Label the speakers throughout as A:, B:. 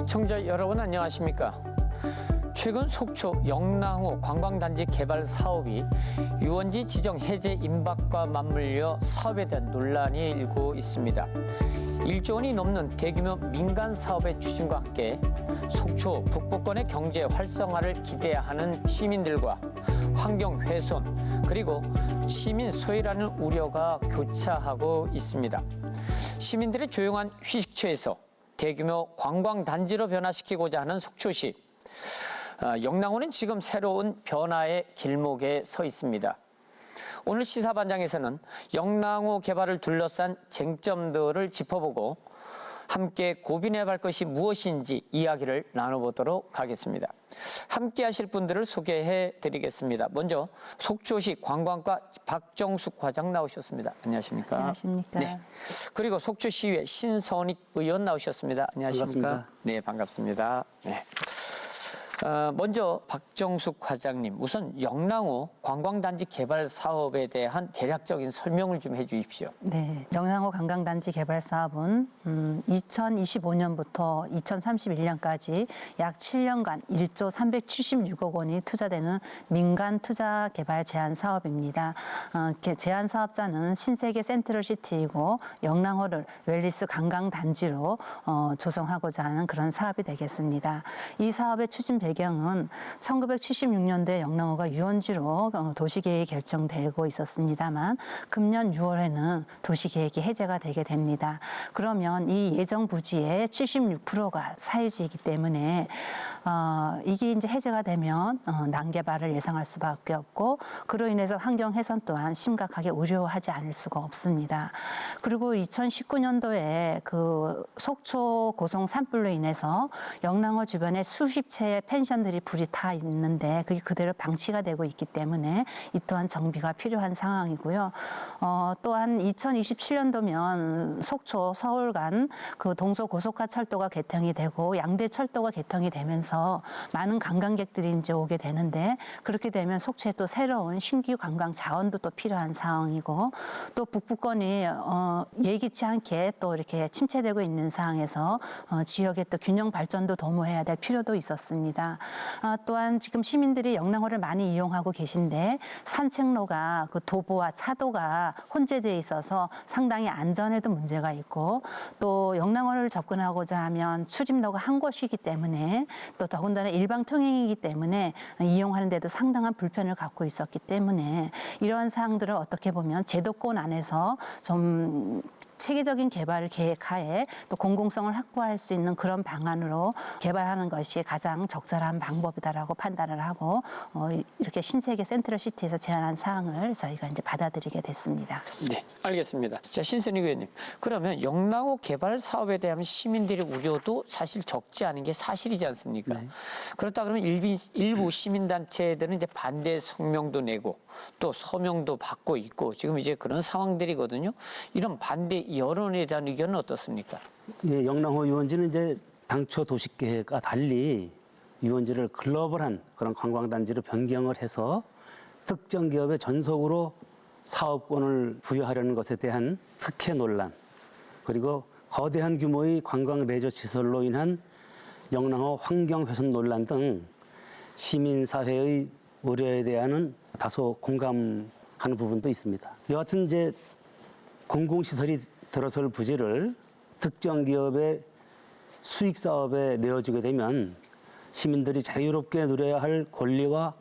A: 시청자 여러분 안녕하십니까? 최근 속초 영랑호 관광단지 개발 사업이 유원지 지정 해제 임박과 맞물려 사업에 대한 논란이 일고 있습니다. 1조 원이 넘는 대규모 민간 사업의 추진과 함께 속초 북부권의 경제 활성화를 기대야 하는 시민들과 환경 훼손 그리고 시민 소외라는 우려가 교차하고 있습니다. 시민들의 조용한 휴식처에서 대규모 관광단지로 변화시키고자 하는 속초시. 영랑호는 지금 새로운 변화의 길목에 서 있습니다. 오늘 시사반장에서는 영랑호 개발을 둘러싼 쟁점들을 짚어보고 함께 고민해볼 것이 무엇인지 이야기를 나눠보도록 하겠습니다. 함께 하실 분들을 소개해 드리겠습니다. 먼저 속초시 관광과 박정숙 과장 나오셨습니다. 안녕하십니까?
B: 안녕하십니까?
A: 네. 그리고 속초시의회 신선익 의원 나오셨습니다. 안녕하십니까?
C: 반갑습니다.
A: 네, 반갑습니다. 네. 먼저 박정숙 과장님, 우선 영랑호 관광단지 개발 사업에 대한 대략적인 설명을 좀 해주십시오.
B: 네, 영랑호 관광단지 개발 사업은 2025년부터 2031년까지 약 7년간 1조 376억 원이 투자되는 민간 투자 개발 제한 사업입니다. 제한 사업자는 신세계 센트럴시티이고 영랑호를 웰리스 관광단지로 조성하고자 하는 그런 사업이 되겠습니다. 이 사업의 추진 배경은 1976년도에 영랑호가 유원지로 도시계획이 결정되고 있었습니다만 금년 6월에는 도시계획이 해제가 되게 됩니다. 그러면 이 예정 부지의 76%가 사유지이기 때문에 이게 이제 해제가 되면 난개발을 예상할 수밖에 없고 그로 인해서 환경 훼손 또한 심각하게 우려하지 않을 수가 없습니다. 그리고 2019년도에 그 속초 고성 산불로 인해서 영랑호 주변에 수십 채의 펜션들이 불이 타 있는데 그게 그대로 방치가 되고 있기 때문에 이 또한 정비가 필요한 상황이고요. 또한 2027년도면 속초 서울 간 그 동서 고속화 철도가 개통이 되고 양대 철도가 개통이 되면서 많은 관광객들이 이제 오게 되는데 그렇게 되면 속초에 또 새로운 신규 관광 자원도 또 필요한 상황이고 또 북부권이 예기치 않게 또 이렇게 침체되고 있는 상황에서 지역의 또 균형 발전도 도모해야 될 필요도 있었습니다. 또한 지금 시민들이 영랑호를 많이 이용하고 계신데 산책로가 그 도보와 차도가 혼재되어 있어서 상당히 안전에도 문제가 있고 또 영랑호를 접근하고자 하면 출입로가 한 곳이기 때문에 또 더군다나 일방 통행이기 때문에 이용하는 데도 상당한 불편을 갖고 있었기 때문에 이러한 사항들을 어떻게 보면 제도권 안에서 좀 체계적인 개발을 계획하에 또 공공성을 확보할 수 있는 그런 방안으로 개발하는 것이 가장 적절한 방법이다라고 판단을 하고 이렇게 신세계 센트럴시티에서 제안한 사항을 저희가 이제 받아들이게 됐습니다.
A: 네, 알겠습니다. 자, 신선익 의원님, 그러면 영랑호 개발 사업에 대한 시민들의 우려도 사실 적지 않은 게 사실이지 않습니까? 네. 그렇다 그러면 일부 시민단체들은 이제 반대 성명도 내고 또 서명도 받고 있고 지금 이제 그런 상황들이거든요. 이런 반대 여론에 대한 의견은 어떻습니까?
C: 예, 영랑호 유원지는 이제 당초 도시계획과 달리 유원지를 글로벌한 그런 관광단지로 변경을 해서 특정 기업의 전속으로 사업권을 부여하려는 것에 대한 특혜 논란, 그리고 거대한 규모의 관광 레저 시설로 인한 영랑호 환경 훼손 논란 등 시민사회의 우려에 대한 다소 공감하는 부분도 있습니다. 여하튼 이제 공공시설이 들어설 부지를 특정 기업의 수익 사업에 내어주게 되면 시민들이 자유롭게 누려야 할 권리와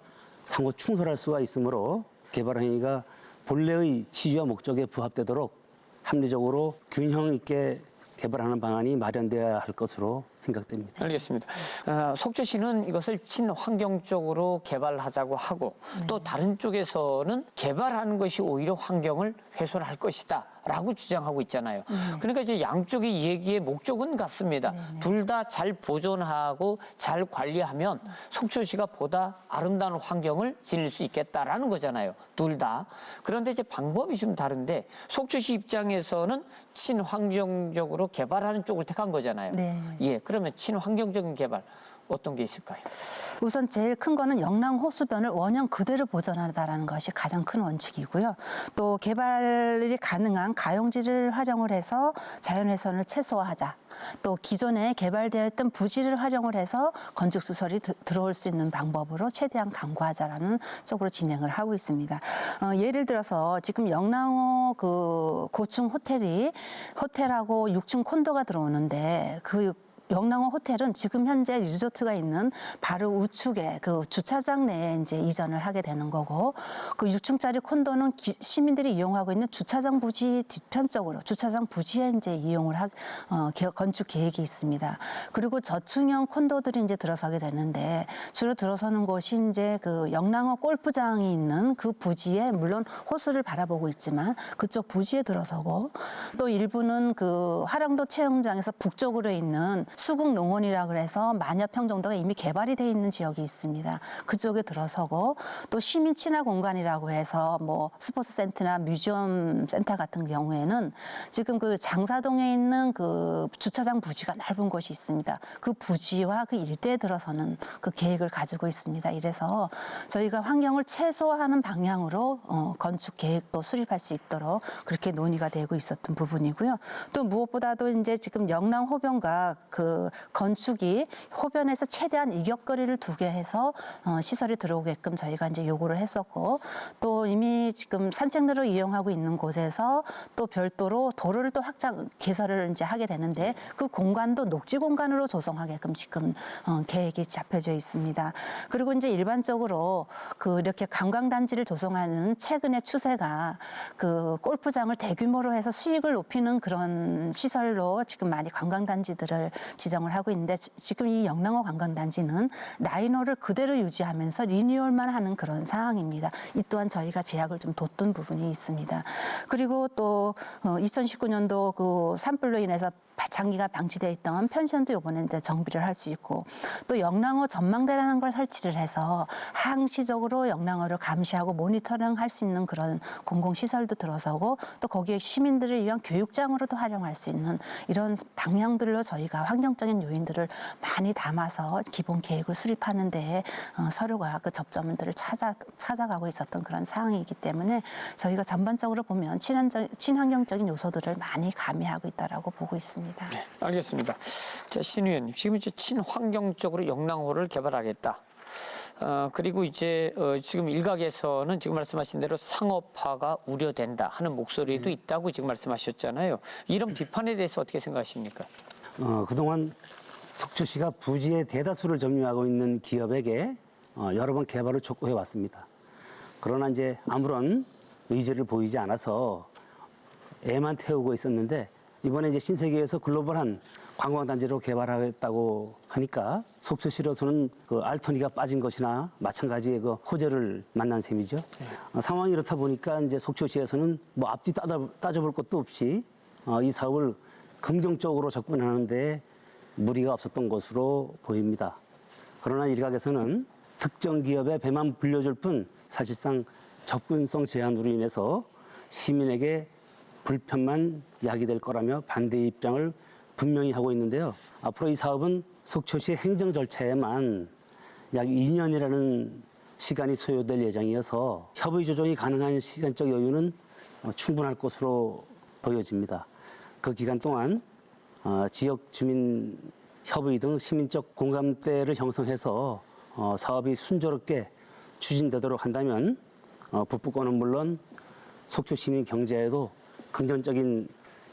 C: 상호 충돌할 수가 있으므로 개발 행위가 본래의 취지와 목적에 부합되도록 합리적으로 균형 있게 개발하는 방안이 마련돼야 할 것으로 생각됩니다.
A: 알겠습니다. 속초시는 이것을 친환경적으로 개발하자고 하고 또 다른 쪽에서는 개발하는 것이 오히려 환경을 훼손할 것이다 라고 주장하고 있잖아요. 그러니까 이제 양쪽의 얘기의 목적은 같습니다. 둘 다 잘 보존하고 잘 관리하면 속초시가 보다 아름다운 환경을 지닐 수 있겠다라는 거잖아요. 둘 다. 그런데 이제 방법이 좀 다른데 속초시 입장에서는 친환경적으로 개발하는 쪽을 택한 거잖아요.
B: 네.
A: 예, 그러면 친환경적인 개발 어떤 게 있을까요?
B: 우선 제일 큰 거는 영랑 호수변을 원형 그대로 보존하다라는 것이 가장 큰 원칙이고요. 또 개발이 가능한 가용지를 활용을 해서 자연훼손을 최소화하자. 또 기존에 개발되어 있던 부지를 활용을 해서 건축시설이 들어올 수 있는 방법으로 최대한 강구하자라는 쪽으로 진행을 하고 있습니다. 예를 들어서 지금 영랑호 그 고층 호텔하고 6층 콘도가 들어오는데 그 영랑호 호텔은 지금 현재 리조트가 있는 바로 우측에 그 주차장 내에 이제 이전을 하게 되는 거고, 그 6층짜리 콘도는 시민들이 이용하고 있는 주차장 부지 뒤편 쪽으로 주차장 부지에 이제 이용을 건축 계획이 있습니다. 그리고 저층형 콘도들이 이제 들어서게 되는데 주로 들어서는 곳이 이제 그 영랑호 골프장이 있는 그 부지에 물론 호수를 바라보고 있지만 그쪽 부지에 들어서고, 또 일부는 그 화랑도 체험장에서 북쪽으로 있는 수국 농원이라 그래서 만여 평 정도가 이미 개발이 돼 있는 지역이 있습니다. 그쪽에 들어서고, 또 시민 친화 공간이라고 해서 뭐 스포츠 센터나 뮤지엄 센터 같은 경우에는 지금 그 장사동에 있는 그 주차장 부지가 넓은 곳이 있습니다. 그 부지와 그 일대에 들어서는 그 계획을 가지고 있습니다. 이래서 저희가 환경을 최소화하는 방향으로 건축 계획도 수립할 수 있도록 그렇게 논의가 되고 있었던 부분이고요. 또 무엇보다도 이제 지금 영랑 호변과 그 건축이 호변에서 최대한 이격거리를 두게 해서 시설이 들어오게끔 저희가 이제 요구를 했었고, 또 이미 지금 산책로를 이용하고 있는 곳에서 또 별도로 도로를 또 개설을 이제 하게 되는데 그 공간도 녹지 공간으로 조성하게끔 지금 계획이 잡혀져 있습니다. 그리고 이제 일반적으로 그 이렇게 관광단지를 조성하는 최근의 추세가 그 골프장을 대규모로 해서 수익을 높이는 그런 시설로 지금 많이 관광단지들을 지정을 하고 있는데, 지금 이 영랑호 관광단지는 라인호를 그대로 유지하면서 리뉴얼만 하는 그런 상황입니다. 이 또한 저희가 제약을 좀 뒀던 부분이 있습니다. 그리고 또 2019년도 그 산불로 인해서 장기가 방치되어 있던 펜션도 이번에 이제 정비를 할 수 있고, 또 영랑호 전망대라는 걸 설치를 해서 항시적으로 영랑호를 감시하고 모니터링할 수 있는 그런 공공시설도 들어서고, 또 거기에 시민들을 위한 교육장으로도 활용할 수 있는 이런 방향들로 저희가 환경적인 요인들을 많이 담아서 기본 계획을 수립하는 데에 서로가 그 접점들을 찾아가고 있었던 그런 상황이기 때문에 저희가 전반적으로 보면 친환경적인 요소들을 많이 가미하고 있다라고 보고 있습니다.
A: 네, 알겠습니다. 자, 신 의원님, 지금 이제 친환경적으로 영랑호를 개발하겠다. 그리고 이제 지금 일각에서는 지금 말씀하신 대로 상업화가 우려된다 하는 목소리도 있다고 지금 말씀하셨잖아요. 이런 비판에 대해서 어떻게 생각하십니까?
C: 그동안 속초시가 부지의 대다수를 점유하고 있는 기업에게 여러 번 개발을 촉구해 왔습니다. 그러나 이제 아무런 의지를 보이지 않아서 애만 태우고 있었는데, 이번에 이제 신세계에서 글로벌한 관광단지로 개발하겠다고 하니까 속초시로서는 그 알터니가 빠진 것이나 마찬가지의 그 호재를 만난 셈이죠. 상황이 이렇다 보니까 이제 속초시에서는 뭐 앞뒤 따져볼 것도 없이 이 사업을 긍정적으로 접근하는데 무리가 없었던 것으로 보입니다. 그러나 일각에서는 특정 기업의 배만 불려줄 뿐 사실상 접근성 제한으로 인해서 시민에게 불편만 야기될 거라며 반대 입장을 분명히 하고 있는데요. 앞으로 이 사업은 속초시 행정 절차에만 약 2년이라는 시간이 소요될 예정이어서 협의 조정이 가능한 시간적 여유는 충분할 것으로 보여집니다. 그 기간 동안 지역 주민 협의 등 시민적 공감대를 형성해서 사업이 순조롭게 추진되도록 한다면 북부권은 물론 속초 시민 경제에도 긍정적인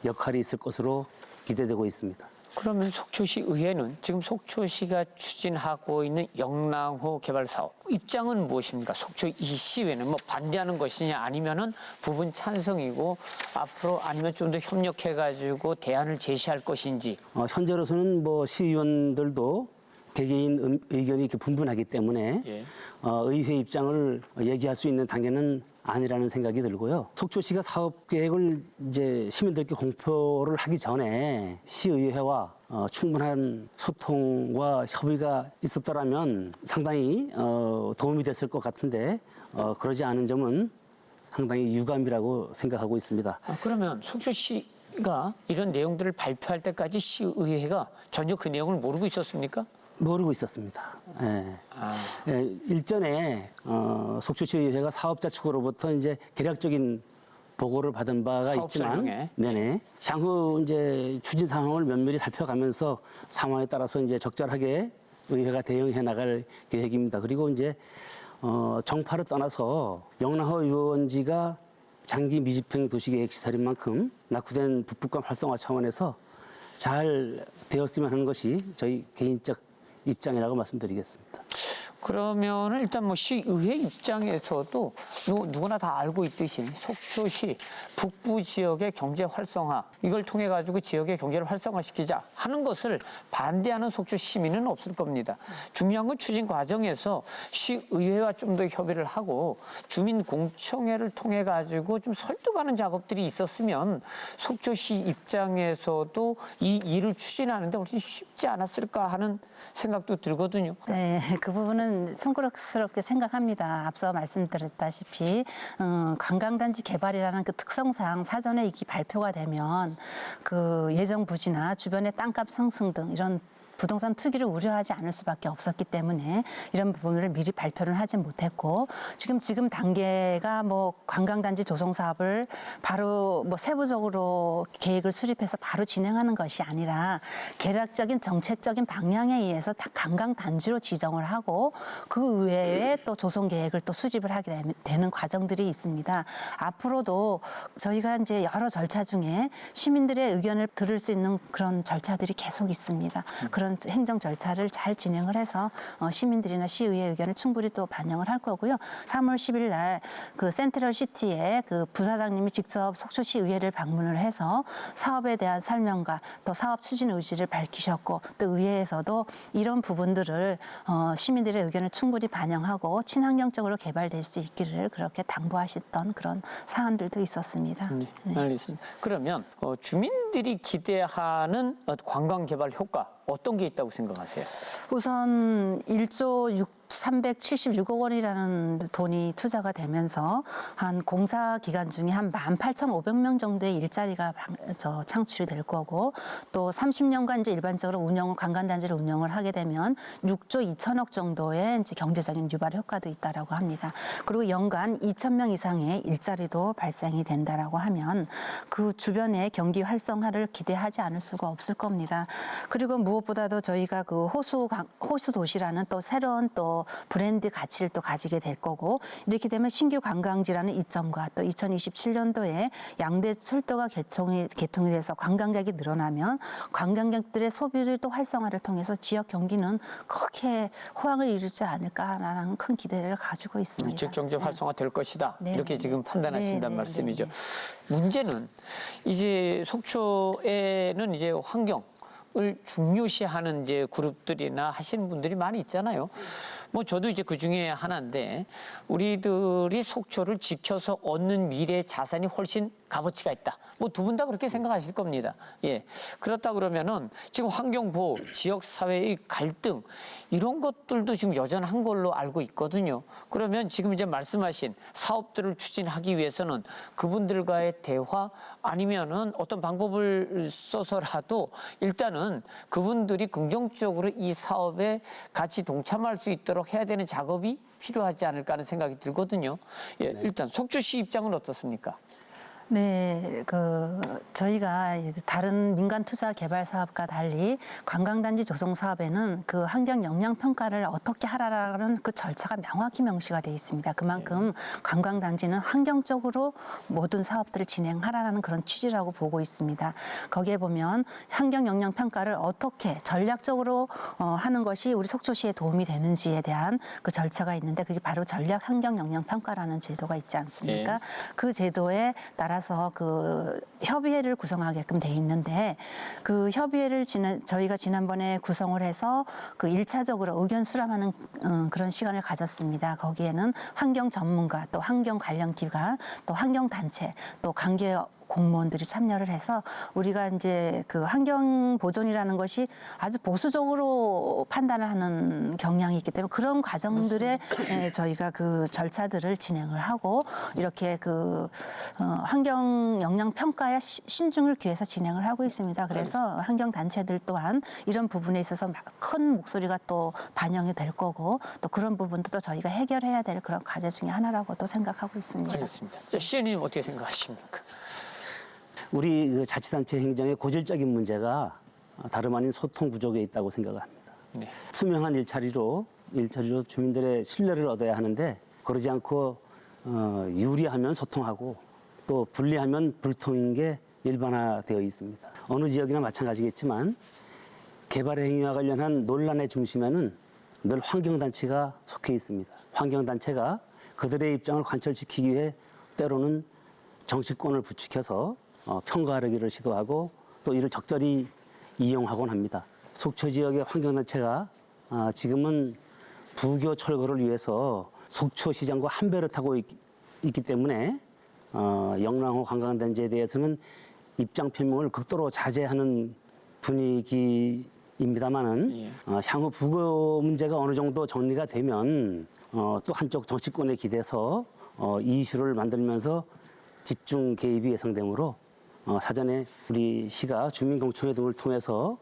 C: 역할이 있을 것으로 기대되고 있습니다.
A: 그러면 속초시 의회는 지금 속초시가 추진하고 있는 영랑호 개발 사업 입장은 무엇입니까? 속초 이 시의회는 뭐 반대하는 것이냐, 아니면은 부분 찬성이고 앞으로 아니면 좀 더 협력해가지고 대안을 제시할 것인지.
C: 현재로서는 뭐 시의원들도 개개인 의견이 이렇게 분분하기 때문에
A: 예.
C: 의회 입장을 얘기할 수 있는 단계는 아니라는 생각이 들고요. 속초시가 사업 계획을 이제 시민들께 공표를 하기 전에 시의회와 충분한 소통과 협의가 있었더라면 상당히 도움이 됐을 것 같은데 그러지 않은 점은 상당히 유감이라고 생각하고 있습니다.
A: 그러면 속초시가 이런 내용들을 발표할 때까지 시의회가 전혀 그 내용을 모르고 있었습니까?
C: 모르고 있었습니다. 예. 예, 일전에 속초시의회가 사업자 측으로부터 이제 개략적인 보고를 받은 바가
A: 사업
C: 있지만,
A: 설명회.
C: 네네. 향후 이제 추진 상황을 면밀히 살펴가면서 상황에 따라서 이제 적절하게 의회가 대응해 나갈 계획입니다. 그리고 이제 정파를 떠나서 영랑호 유원지가 장기 미집행 도시계획 시설인 만큼 낙후된 북북감 활성화 차원에서 잘 되었으면 하는 것이 저희 개인적 입장이라고 말씀드리겠습니다.
A: 그러면 일단 뭐 시의회 입장에서도 누구나 다 알고 있듯이 속초시 북부 지역의 경제 활성화 이걸 통해 가지고 지역의 경제를 활성화시키자 하는 것을 반대하는 속초 시민은 없을 겁니다. 중요한 건 추진 과정에서 시의회와 좀 더 협의를 하고 주민 공청회를 통해 가지고 좀 설득하는 작업들이 있었으면 속초시 입장에서도 이 일을 추진하는데 훨씬 쉽지 않았을까 하는 생각도 들거든요.
B: 네, 그 부분은 송구스럽게 생각합니다. 앞서 말씀드렸다시피 관광단지 개발이라는 그 특성상 사전에 이게 발표가 되면 그 예정 부지나 주변의 땅값 상승 등 이런 부동산 투기를 우려하지 않을 수밖에 없었기 때문에 이런 부분을 미리 발표를 하지 못했고 지금 단계가 뭐 관광단지 조성 사업을 바로 뭐 세부적으로 계획을 수립해서 바로 진행하는 것이 아니라 개략적인 정책적인 방향에 의해서 다 관광단지로 지정을 하고 그 외에 또 조성 계획을 또 수립을 하게 되는 과정들이 있습니다. 앞으로도 저희가 이제 여러 절차 중에 시민들의 의견을 들을 수 있는 그런 절차들이 계속 있습니다. 그런 행정 절차를 잘 진행을 해서 시민들이나 시의회 의견을 충분히 또 반영을 할 거고요. 3월 10일 날 그 센트럴시티에 그 부사장님이 직접 속초시 의회를 방문을 해서 사업에 대한 설명과 또 사업 추진 의지를 밝히셨고 또 의회에서도 이런 부분들을 시민들의 의견을 충분히 반영하고 친환경적으로 개발될 수 있기를 그렇게 당부하셨던 그런 사안들도 있었습니다.
A: 네, 알겠습니다. 그러면 주민들이 기대하는 관광개발 효과 어떤 게 있다고 생각하세요?
B: 우선 1조 376억 원이라는 돈이 투자가 되면서 한 공사 기간 중에 한 18,500명 정도의 일자리가 창출이 될 거고 또 30년간 이제 일반적으로 관광단지를 운영을 하게 되면 6조 2천억 정도의 이제 경제적인 유발 효과도 있다라고 합니다. 그리고 연간 2,000명 이상의 일자리도 발생이 된다라고 하면 그 주변의 경기 활성화를 기대하지 않을 수가 없을 겁니다. 그리고 무엇보다도 저희가 그 호수 도시라는 또 새로운 또 브랜드 가치를 또 가지게 될 거고 이렇게 되면 신규 관광지라는 이점과 또 2027년도에 양대 철도가 개통이 돼서 관광객이 늘어나면 관광객들의 소비를 또 활성화를 통해서 지역 경기는 크게 호황을 이루지 않을까라는 큰 기대를 가지고 있습니다.
A: 지역 경제 활성화 될 것이다.
B: 네.
A: 이렇게 지금 판단하신다는
B: 네.
A: 말씀이죠. 문제는 이제 속초에는 이제 환경을 중요시하는 이제 그룹들이나 하시는 분들이 많이 있잖아요. 뭐 저도 이제 그 중에 하나인데 우리들이 속초를 지켜서 얻는 미래 자산이 훨씬 값어치가 있다. 뭐 두 분 다 그렇게 생각하실 겁니다. 예. 그렇다 그러면은 지금 환경보호, 지역사회의 갈등 이런 것들도 지금 여전한 걸로 알고 있거든요. 그러면 지금 이제 말씀하신 사업들을 추진하기 위해서는 그분들과의 대화 아니면은 어떤 방법을 써서라도 일단은 그분들이 긍정적으로 이 사업에 같이 동참할 수 있도록 해야 되는 작업이 필요하지 않을까 하는 생각이 들거든요. 예, 일단 속초시 입장은 어떻습니까?
B: 네, 저희가 다른 민간 투자 개발 사업과 달리 관광단지 조성 사업에는 그 환경 영향 평가를 어떻게 하라라는 그 절차가 명확히 명시가 되어 있습니다. 그만큼 관광단지는 환경적으로 모든 사업들을 진행하라는 그런 취지라고 보고 있습니다. 거기에 보면 환경 영향 평가를 어떻게 전략적으로 하는 것이 우리 속초시에 도움이 되는지에 대한 그 절차가 있는데 그게 바로 전략 환경 영향 평가라는 제도가 있지 않습니까? 그 제도에 따라서 그 협의회를 구성하게끔 돼 있는데 그 협의회를 저희가 지난번에 구성을 해서 그 1차적으로 의견 수렴하는 그런 시간을 가졌습니다. 거기에는 환경 전문가 또 환경 관련 기관 또 환경 단체 또 관계 공무원들이 참여를 해서 우리가 이제 그 환경 보존이라는 것이 아주 보수적으로 판단을 하는 경향이 있기 때문에 그런 과정들에 저희가 그 절차들을 진행을 하고 이렇게 그 환경 영향 평가에 신중을 기해서 진행을 하고 있습니다. 그래서 환경 단체들 또한 이런 부분에 있어서 큰 목소리가 또 반영이 될 거고 또 그런 부분도 또 저희가 해결해야 될 그런 과제 중에 하나라고도 생각하고 있습니다.
A: 알겠습니다. 자, 시의원님 어떻게 생각하십니까?
C: 우리 그 자치단체 행정의 고질적인 문제가 다름 아닌 소통 부족에 있다고 생각합니다.
A: 네.
C: 투명한 일처리로 주민들의 신뢰를 얻어야 하는데 그러지 않고 유리하면 소통하고 또 불리하면 불통인 게 일반화되어 있습니다. 어느 지역이나 마찬가지겠지만 개발 행위와 관련한 논란의 중심에는 늘 환경단체가 속해 있습니다. 환경단체가 그들의 입장을 관철시키기 위해 때로는 정치권을 부추겨서 평가하기를 시도하고 또 이를 적절히 이용하곤 합니다. 속초 지역의 환경단체가 지금은 부교 철거를 위해서 속초시장과 한 배를 타고 있기 때문에 영랑호 관광단지에 대해서는 입장 표명을 극도로 자제하는 분위기입니다만은
A: 예.
C: 향후 부교 문제가 어느 정도 정리가 되면 또 한쪽 정치권에 기대서 이 이슈를 만들면서 집중 개입이 예상되므로 사전에 우리 시가 주민공청회 등을 통해서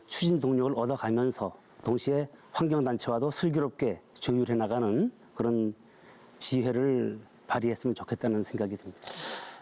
C: 추진 동력을 얻어가면서 동시에 환경단체와도 슬기롭게 조율해 나가는 그런 지혜를 발휘했으면 좋겠다는 생각이 듭니다.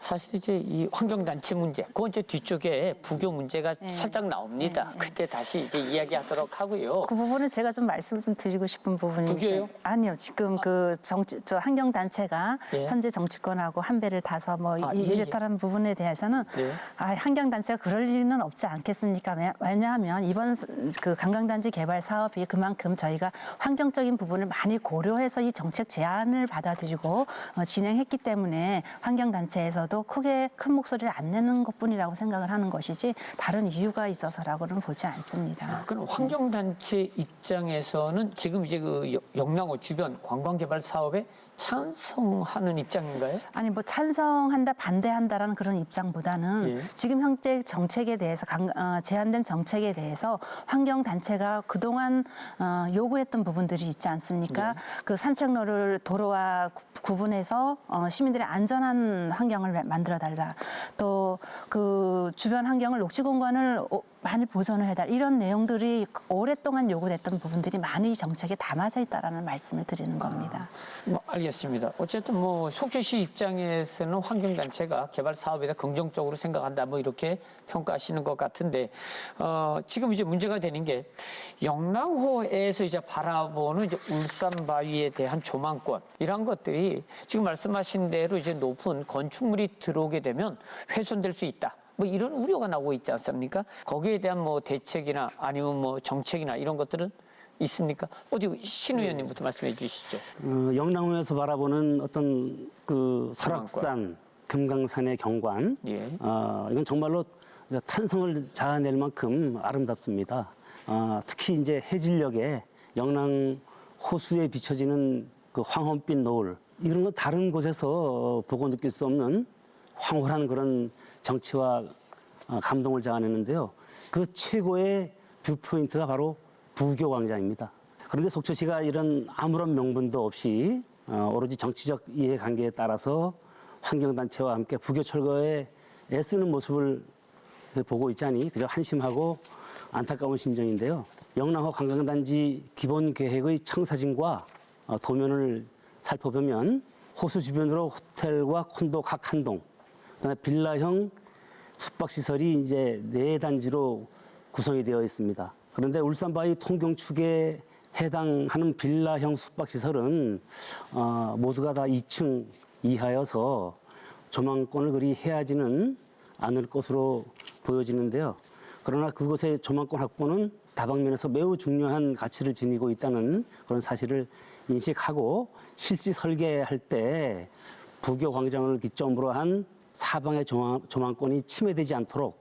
A: 사실 이제 이 환경단체 문제, 그건 이제 뒤쪽에 부교 문제가 살짝 나옵니다. 그때 다시 이제 이야기하도록 하고요.
B: 그 부분은 제가 좀 말씀을 좀 드리고 싶은 부분이
A: 부교예요?
B: 있어요. 아니요, 지금 그 저 환경 단체가
A: 예.
B: 현재 정치권하고 한 배를 타서 뭐
A: 예,
B: 이랬다는 부분에 대해서는
A: 예.
B: 환경 단체가 그럴 리는 없지 않겠습니까? 왜냐하면 이번 그 관광단지 개발 사업이 그만큼 저희가 환경적인 부분을 많이 고려해서 이 정책 제안을 받아들이고 진행했기 때문에 환경 단체에서도 크게 큰 목소리를 안 내는 것뿐이라고 생각을 하는 것이지 다른 이유가 있어서라고는 보지 않습니다.
A: 그럼 환경단체 입장에서는 지금 이제 그 영랑호 주변 관광개발 사업에 찬성하는 입장인가요?
B: 아니 뭐 찬성한다 반대한다라는 그런 입장보다는
A: 예.
B: 지금 현재 정책에 대해서 제안된 정책에 대해서 환경 단체가 그동안 요구했던 부분들이 있지 않습니까? 그 산책로를 도로와 구분해서 시민들의 안전한 환경을 만들어 달라. 또 그 주변 환경을 녹지 공간을 많이 보존을 해달라. 이런 내용들이 오랫동안 요구됐던 부분들이 많이 정책에 담아져 있다라는 말씀을 드리는 겁니다.
A: 뭐 알겠습니다. 어쨌든 뭐 속초시 입장에서는 환경단체가 개발 사업에 대해 긍정적으로 생각한다. 뭐 이렇게 평가하시는 것 같은데 지금 이제 문제가 되는 게 영랑호에서 이제 바라보는 이제 울산 바위에 대한 조망권 이런 것들이 지금 말씀하신 대로 이제 높은 건축물이 들어오게 되면 훼손될 수 있다. 뭐 이런 우려가 나오고 있지 않습니까? 거기에 대한 뭐 대책이나 아니면 뭐 정책이나 이런 것들은 있습니까? 어디 신 의원님부터 말씀해 주시죠.
C: 영랑호에서 바라보는 어떤 그 설악산, 금강산의 경관,
A: 예.
C: 이건 정말로 탄성을 자아낼 만큼 아름답습니다. 특히 이제 해질녘에 영랑 호수에 비춰지는 그 황혼빛 노을, 이런 건 다른 곳에서 보고 느낄 수 없는 황홀한 그런 정치와 감동을 자아내는데요. 그 최고의 뷰포인트가 바로 부교 광장입니다. 그런데 속초시가 이런 아무런 명분도 없이 오로지 정치적 이해관계에 따라서 환경단체와 함께 부교 철거에 애쓰는 모습을 보고 있자니 그저 한심하고 안타까운 심정인데요. 영랑호 관광단지 기본계획의 청사진과 도면을 살펴보면 호수 주변으로 호텔과 콘도 각 한 동, 그다음에 빌라형 숙박시설이 이제 4단지로 구성이 되어 있습니다. 그런데 울산바위 통경축에 해당하는 빌라형 숙박시설은 모두가 다 2층 이하여서 조망권을 그리 해하지는 않을 것으로 보여지는데요. 그러나 그곳의 조망권 확보는 다방면에서 매우 중요한 가치를 지니고 있다는 그런 사실을 인식하고 실시 설계할 때 부교 광장을 기점으로 한 사방의 조망권이 침해되지 않도록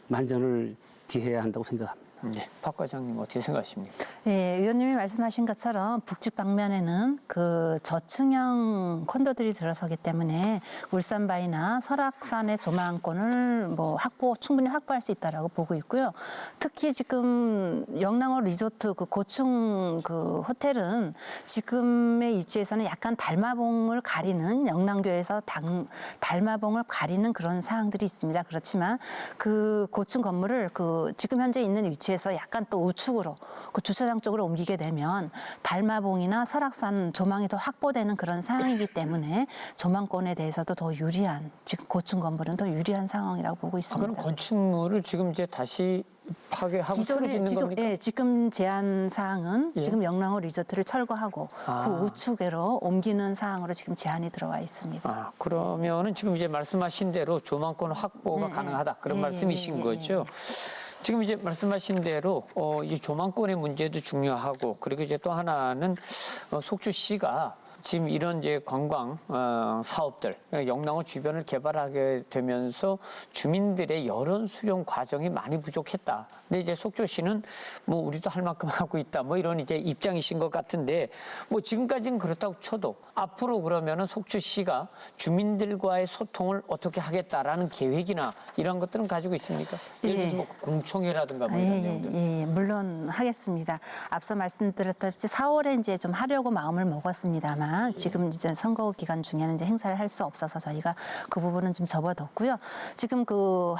C: 만전을 기해야 한다고 생각합니다.
A: 네, 박 과장님 어떻게 생각하십니까?
B: 예, 의원님이 말씀하신 것처럼 북측 방면에는 그 저층형 콘도들이 들어서기 때문에 울산바이나 설악산의 조망권을 뭐 충분히 확보할 수 있다라고 보고 있고요. 특히 지금 영랑호 리조트 그 고층 그 호텔은 지금의 위치에서는 약간 달마봉을 가리는 영랑교에서 달마봉을 가리는 그런 사항들이 있습니다. 그렇지만 그 고층 건물을 그 지금 현재 있는 위치에서 약간 또 우측으로 그 주차장 쪽으로 옮기게 되면 달마봉이나 설악산 조망이 더 확보되는 그런 상황이기 때문에 조망권에 대해서도 더 유리한 지금 고층 건물은 더 유리한 상황이라고 보고 있습니다.
A: 그럼 건축물을 지금 이제 다시 파괴하고 새로 짓는 겁니까?
B: 예, 지금 제한 사항은
A: 예.
B: 지금 영랑호 리조트를 철거하고
A: 아.
B: 그 우측으로 옮기는 사항으로 지금 제한이 들어와 있습니다.
A: 아, 그러면은 지금 이제 말씀하신 대로 조망권 확보가
B: 네,
A: 가능하다 그런
B: 예,
A: 말씀이신
B: 예, 예,
A: 거죠. 지금 이제 말씀하신 대로 이 조망권의 문제도 중요하고 그리고 이제 또 하나는 속초시가 지금 이런 이제 관광 사업들 영랑호 주변을 개발하게 되면서 주민들의 여론 수렴 과정이 많이 부족했다. 근데 이제 속초시는 뭐 우리도 할 만큼 하고 있다. 뭐 이런 이제 입장이신 것 같은데 뭐 지금까지는 그렇다고 쳐도 앞으로 그러면은 속초시가 주민들과의 소통을 어떻게 하겠다라는 계획이나 이런 것들은 가지고 있습니까? 예를 들어서 뭐 공청회라든가 뭐 이런 내용들.
B: 예, 물론 하겠습니다. 앞서 말씀드렸다시피 4월에 이제 좀 하려고 마음을 먹었습니다만 지금 이제 선거 기간 중에는 이제 행사를 할 수 없어서 저희가 그 부분은 좀 접어뒀고요. 지금 그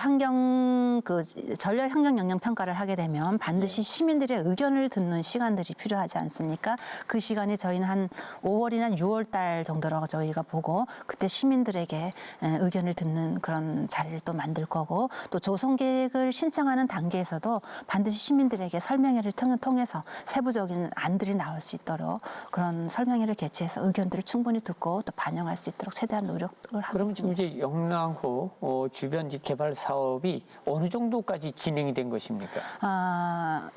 B: 전력 환경 영향 평가를 하게 되면 반드시 시민들의 의견을 듣는 시간들이 필요하지 않습니까? 그 시간이 저희는 한 5월이나 6월 달 정도라고 저희가 보고 그때 시민들에게 의견을 듣는 그런 자리를 또 만들 거고 또 조성 계획을 신청하는 단계에서도 반드시 시민들에게 설명회를 통해서 세부적인 안들이 나올 수 있도록 그런 설명회를 개최해서 의견들을 충분히 듣고 또 반영할 수 있도록 최대한 노력을 하겠습니다.
A: 그럼 지금 이제 영랑호 주변 개발 사업이 어느 정도까지 진행이 된 것입니까?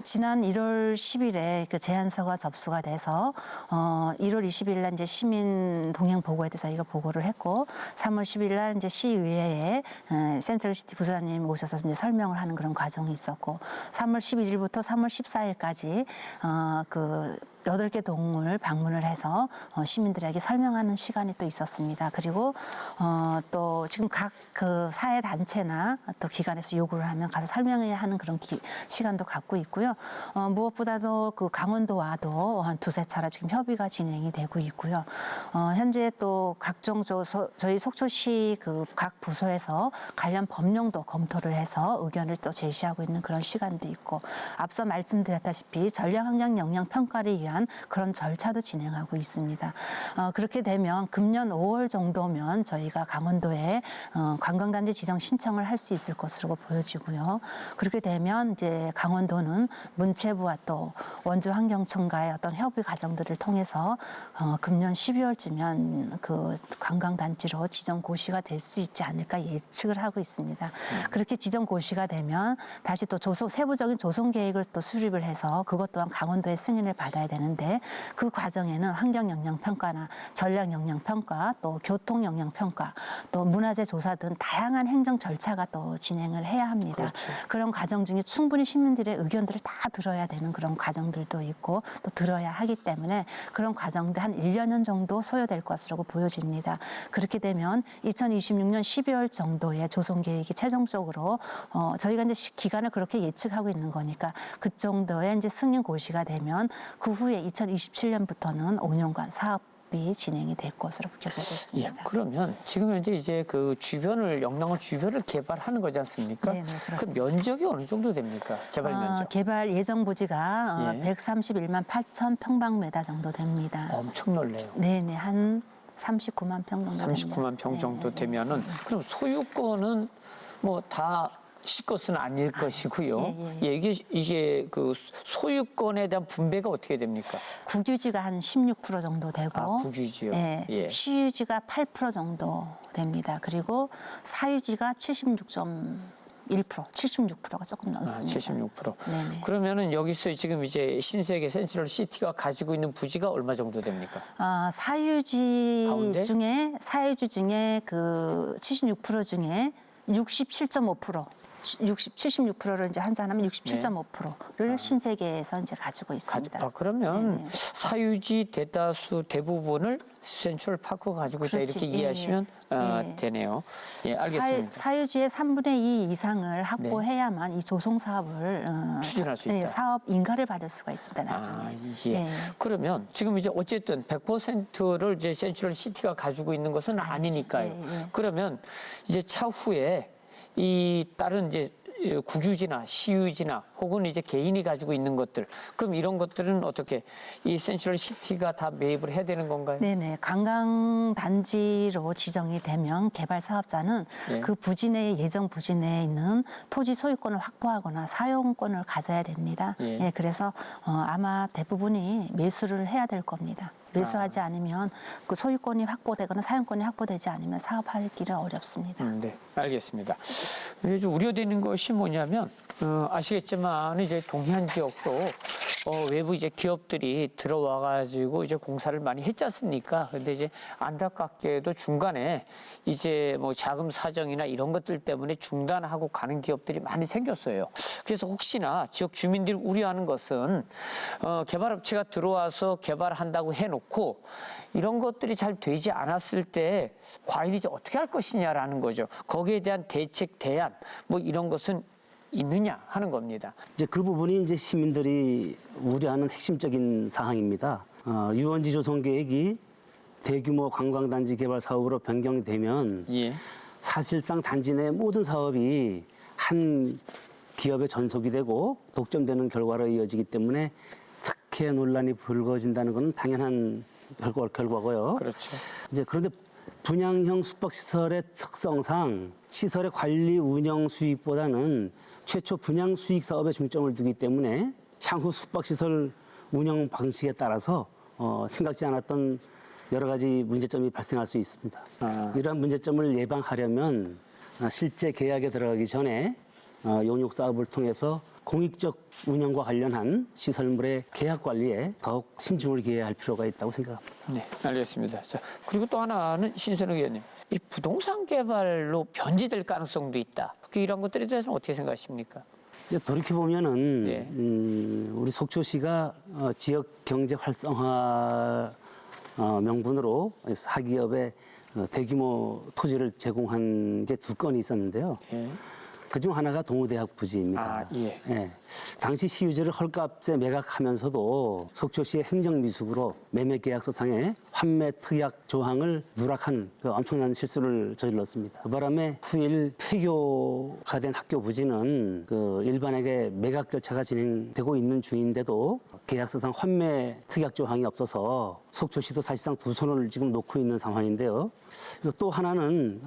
B: 지난 1월 10일에 그 제안서가 접수가 돼서 1월 20일 날 이제 시민 동행 보고에 대해서 저희가 보고를 했고 3월 10일 날 이제 시의회에 센트럴시티 부사장님 오셔서 이제 설명을 하는 그런 과정이 있었고 3월 11일부터 3월 14일까지 그 8개 동을 방문을 해서 시민들에게 설명하는 시간이 또 있었습니다. 그리고 또 지금 각 그 사회 단체나 또 기관에서 요구를 하면 가서 설명해야 하는 그런 시간도 갖고 있고요. 무엇보다도 그 강원도와도 한 2~3차례 지금 협의가 진행이 되고 있고요. 현재 또 각종 저희 속초시 그 각 부서에서 관련 법령도 검토를 해서 의견을 또 제시하고 있는 그런 시간도 있고 앞서 말씀드렸다시피 전략환경 영향 평가를 위한 그런 절차도 진행하고 있습니다. 그렇게 되면 금년 5월 정도면 저희가 강원도에 관광단지 지정 신청을 할 수 있을 것으로 보여지고요. 그렇게 되면 이제 강원도는 문체부와 또 원주환경청과의 어떤 협의 과정들을 통해서 금년 12월쯤면 그 관광단지로 지정 고시가 될 수 있지 않을까 예측을 하고 있습니다. 그렇게 지정 고시가 되면 다시 또 세부적인 조성 계획을 또 수립을 해서 그것 또한 강원도의 승인을 받아야 되는데 그 과정에는 환경 영향 평가나 전략 영향 평가 또 교통 영향 평가 또 문화재 조사 등 다양한 행정 절차가 또 진행을 해야 합니다.
A: 그렇죠.
B: 그런 과정 중에 충분히 시민들의 의견들을 다 들어야 되는 그런 과정들도 있고 또 들어야 하기 때문에 그런 과정도 한 1여 년 정도 소요될 것으로 보여집니다. 그렇게 되면 2026년 12월 정도에 조성 계획이 최종적으로 저희가 이제 기간을 그렇게 예측하고 있는 거니까 그 정도의 이제 승인 고시가 되면 그 후에 2027년부터는 5년간 사업이 진행이 될 것으로 그렇게 보고 있습니다.
A: 예, 그러면 지금 현재 이제 그 영랑호 주변을 개발하는 거지 않습니까?
B: 네,
A: 그
B: 그렇습니다.
A: 면적이 어느 정도 됩니까? 개발 면적.
B: 개발 예정 부지가
A: 예.
B: 131만 8천 평방미터 정도 됩니다.
A: 엄청 넓네요.
B: 네네, 한 39만 평 정도 됩니다.
A: 39만 평 정도 되면은 그럼 소유권은 뭐 다 시 것은 아닐 것이고요. 예, 이게 그 소유권에 대한 분배가 어떻게 됩니까?
B: 국유지가 한 16% 정도 되고,
A: 국유지요.
B: 예,
A: 예.
B: 시유지가 8% 정도 됩니다. 그리고 사유지가 76%가 조금 넘습니다.
A: 76%.
B: 네네.
A: 그러면은 여기서 지금 이제 신세계 센트럴 시티가 가지고 있는 부지가 얼마 정도 됩니까?
B: 사유지
A: 가운데?
B: 중에 그 76% 중에 67.5% 76%를 이제 환산하면 67.5%를 신세계에서 이제 가지고 있습니다.
A: 그러면
B: 네네.
A: 사유지 대부분을 센트럴 파크가 가지고 있다
B: 그렇지.
A: 이렇게
B: 예,
A: 이해하시면
B: 예.
A: 되네요. 예, 알겠습니다.
B: 사유지의 3분의 2 이상을 확보해야만 이 조성 사업을
A: 추진할 수 있다.
B: 사업 인가를 받을 수가 있습니다. 나중에.
A: 예.
B: 예.
A: 그러면 지금 이제 어쨌든 100%를 이제 센트럴 시티가 가지고 있는 것은 아니니까요.
B: 예.
A: 그러면 이제 차후에 이 다른 이제 국유지나 시유지나 혹은 이제 개인이 가지고 있는 것들, 그럼 이런 것들은 어떻게 이 센트럴 시티가 다 매입을 해야 되는 건가요?
B: 네네. 관광 단지로 지정이 되면 개발 사업자는
A: 네.
B: 그 부지 내에 예정 부지 내에 있는 토지 소유권을 확보하거나 사용권을 가져야 됩니다.
A: 예.
B: 예, 그래서 아마 대부분이 매수를 해야 될 겁니다. 매수하지 않으면 그 소유권이 확보되거나 사용권이 확보되지 않으면 사업하기가 어렵습니다.
A: 네, 알겠습니다. 이제 좀 우려되는 것이 뭐냐면 아시겠지만 이제 동해안 지역도 외부 이제 기업들이 들어와 가지고 이제 공사를 많이 했지 않습니까? 근데 이제 안타깝게도 중간에 이제 뭐 자금 사정이나 이런 것들 때문에 중단하고 가는 기업들이 많이 생겼어요. 그래서 혹시나 지역 주민들이 우려하는 것은 개발업체가 들어와서 개발한다고 해놓고 이런 것들이 잘 되지 않았을 때 과연 이제 어떻게 할 것이냐라는 거죠. 거기에 대한 대책, 대안 뭐 이런 것은 있느냐 하는 겁니다.
C: 이제 그 부분이 이제 시민들이 우려하는 핵심적인 사항입니다. 유원지 조성 계획이 대규모 관광단지 개발 사업으로 변경되면
A: 예.
C: 사실상 단지 내 모든 사업이 한 기업의 전속이 되고 독점되는 결과로 이어지기 때문에 특혜 논란이 불거진다는 것은 당연한 결과고요.
A: 그렇죠.
C: 이제 그런데 분양형 숙박시설의 특성상 시설의 관리 운영 수익보다는 최초 분양 수익 사업에 중점을 두기 때문에 향후 숙박시설 운영 방식에 따라서 생각지 않았던 여러 가지 문제점이 발생할 수 있습니다. 이러한 문제점을 예방하려면 실제 계약에 들어가기 전에 용역 사업을 통해서 공익적 운영과 관련한 시설물의 계약 관리에 더욱 신중을 기해야 할 필요가 있다고 생각합니다.
A: 네, 알겠습니다. 자, 그리고 또 하나는 신선욱 의원님, 이 부동산 개발로 변제될 가능성도 있다. 이런 것들에 대해서는 어떻게 생각하십니까?
C: 돌이켜 보면은
A: 네.
C: 우리 속초시가 지역 경제 활성화 명분으로 사기업에 대규모 토지를 제공한 게 2건이 있었는데요.
A: 예.
C: 그중 하나가 동호대학 부지입니다.
A: 예.
C: 예. 당시 시유지를 헐값에 매각하면서도 속초시의 행정미숙으로 매매계약서상에 환매 특약 조항을 누락한 그 엄청난 실수를 저질렀습니다. 그 바람에 후일 폐교가 된 학교 부지는 그 일반에게 매각 절차가 진행되고 있는 중인데도 계약서상 환매 특약 조항이 없어서 속초시도 사실상 두 손을 지금 놓고 있는 상황인데요. 또 하나는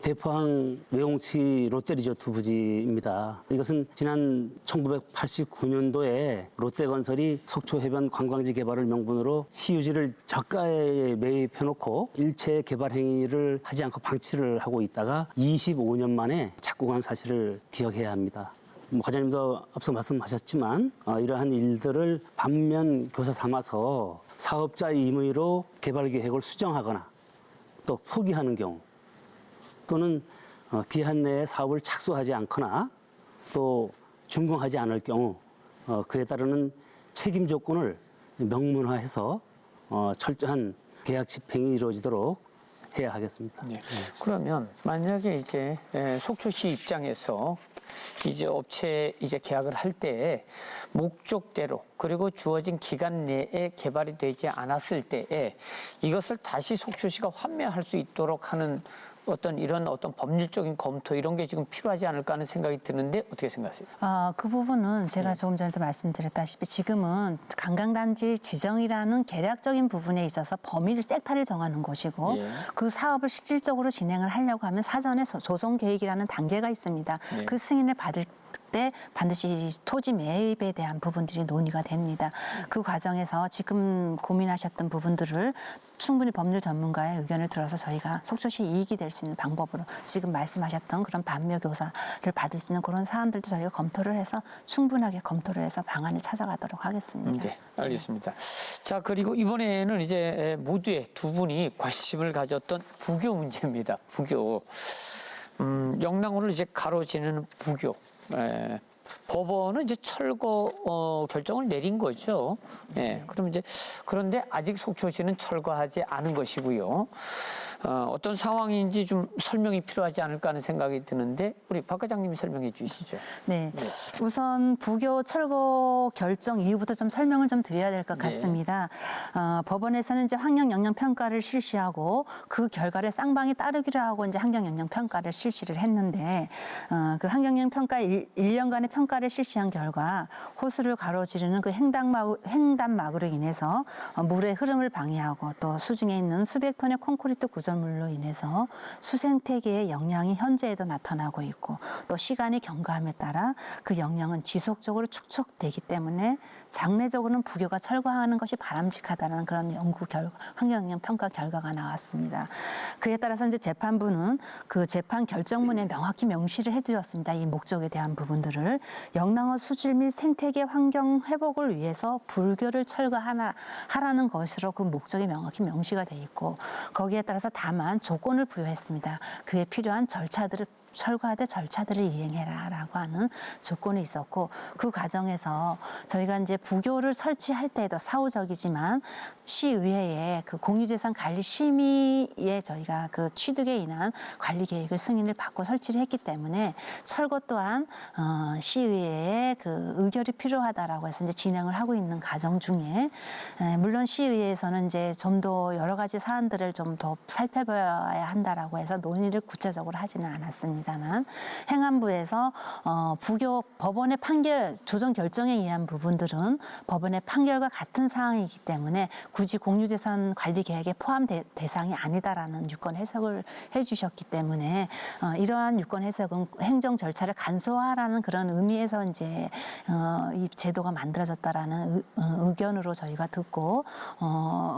C: 대포항 외홍치 롯데리조트 부지입니다. 이것은 지난 1989년도에 롯데건설이 속초해변 관광지 개발을 명분으로 시유지를 저가에 매입해놓고 일체 개발 행위를 하지 않고 방치를 하고 있다가 25년 만에 착공한 사실을 기억해야 합니다. 과장님도 앞서 말씀하셨지만 이러한 일들을 반면 교사 삼아서 사업자의 임의로 개발 계획을 수정하거나 또 포기하는 경우 또는 기한 내에 사업을 착수하지 않거나 또 준공하지 않을 경우 그에 따르는 책임 조건을 명문화해서 철저한 계약 집행이 이루어지도록 해야 하겠습니다.
A: 네. 그러면 만약에 이제 속초시 입장에서 이제 업체 이제 계약을 할 때 목적대로 그리고 주어진 기간 내에 개발이 되지 않았을 때에 이것을 다시 속초시가 환매할 수 있도록 하는 이런 법률적인 검토 이런 게 지금 필요하지 않을까 하는 생각이 드는데 어떻게 생각하세요?
B: 그 부분은 제가 조금 전에도 말씀드렸다시피 지금은 관광단지 지정이라는 계략적인 부분에 있어서 범위를 섹터를 정하는 것이고
A: 예.
B: 그 사업을 실질적으로 진행을 하려고 하면 사전에 조성 계획이라는 단계가 있습니다.
A: 예.
B: 그 승인을 받을 때 반드시 토지 매입에 대한 부분들이 논의가 됩니다. 그 과정에서 지금 고민하셨던 부분들을 충분히 법률 전문가의 의견을 들어서 저희가 속초시 이익이 될 수 있는 방법으로 지금 말씀하셨던 그런 반묘교사를 받을 수 있는 그런 사안들도 저희가 검토를 해서 충분하게 검토를 해서 방안을 찾아가도록 하겠습니다.
A: 네, 알겠습니다. 자, 그리고 이번에는 이제 모두의 두 분이 관심을 가졌던 부교 문제입니다. 부교. 영랑호를 이제 가로지르는 부교. 법원은 이제 철거 결정을 내린 거죠. 그럼 이제 그런데 아직 속초시는 철거하지 않은 것이고요. 어떤 상황인지 좀 설명이 필요하지 않을까 하는 생각이 드는데 우리 박 과장님이 설명해 주시죠.
B: 네. 우선 부교 철거 결정 이후부터 좀 설명을 좀 드려야 될 것 같습니다. 법원에서는 이제 환경 영향 평가를 실시하고 그 결과를 쌍방이 따르기로 하고 이제 환경 영향 평가를 실시를 했는데 그 환경 영향 평가 1년간의 평가를 실시한 결과 호수를 가로지르는 그 횡단막으로 인해서 물의 흐름을 방해하고 또 수중에 있는 수백 톤의 콘크리트 구조물로 인해서 수생태계의 영향이 현재에도 나타나고 있고 또 시간이 경과함에 따라 그 영향은 지속적으로 축적되기 때문에 장래적으로는 부교가 철거하는 것이 바람직하다는 그런 연구 결과, 환경영향 평가 결과가 나왔습니다. 그에 따라서 이제 재판부는 그 재판 결정문에 명확히 명시를 해두었습니다. 이 목적에 대한 부분들을 영랑호 수질 및 생태계 환경 회복을 위해서 불교를 철거하라는 것으로 그 목적이 명확히 명시가 돼 있고 거기에 따라서 다만 조건을 부여했습니다. 그에 필요한 절차들을 철거하되 절차들을 이행해라라고 하는 조건이 있었고 그 과정에서 저희가 이제 부교를 설치할 때에도 사후적이지만 시의회에 그 공유재산 관리 심의에 저희가 그 취득에 인한 관리 계획을 승인을 받고 설치를 했기 때문에 철거 또한 시의회에 그 의결이 필요하다라고 해서 이제 진행을 하고 있는 과정 중에 물론 시의회에서는 이제 좀 더 여러 가지 사안들을 좀 더 살펴봐야 한다라고 해서 논의를 구체적으로 하지는 않았습니다만 행안부에서 부교 법원의 판결 조정 결정에 의한 부분들은 법원의 판결과 같은 사항이기 때문에 굳이 공유재산 관리 계획에 포함 대상이 아니다라는 유권 해석을 해주셨기 때문에 이러한 유권 해석은 행정 절차를 간소화하라는 그런 의미에서 이제 이 제도가 만들어졌다라는 의견으로 저희가 듣고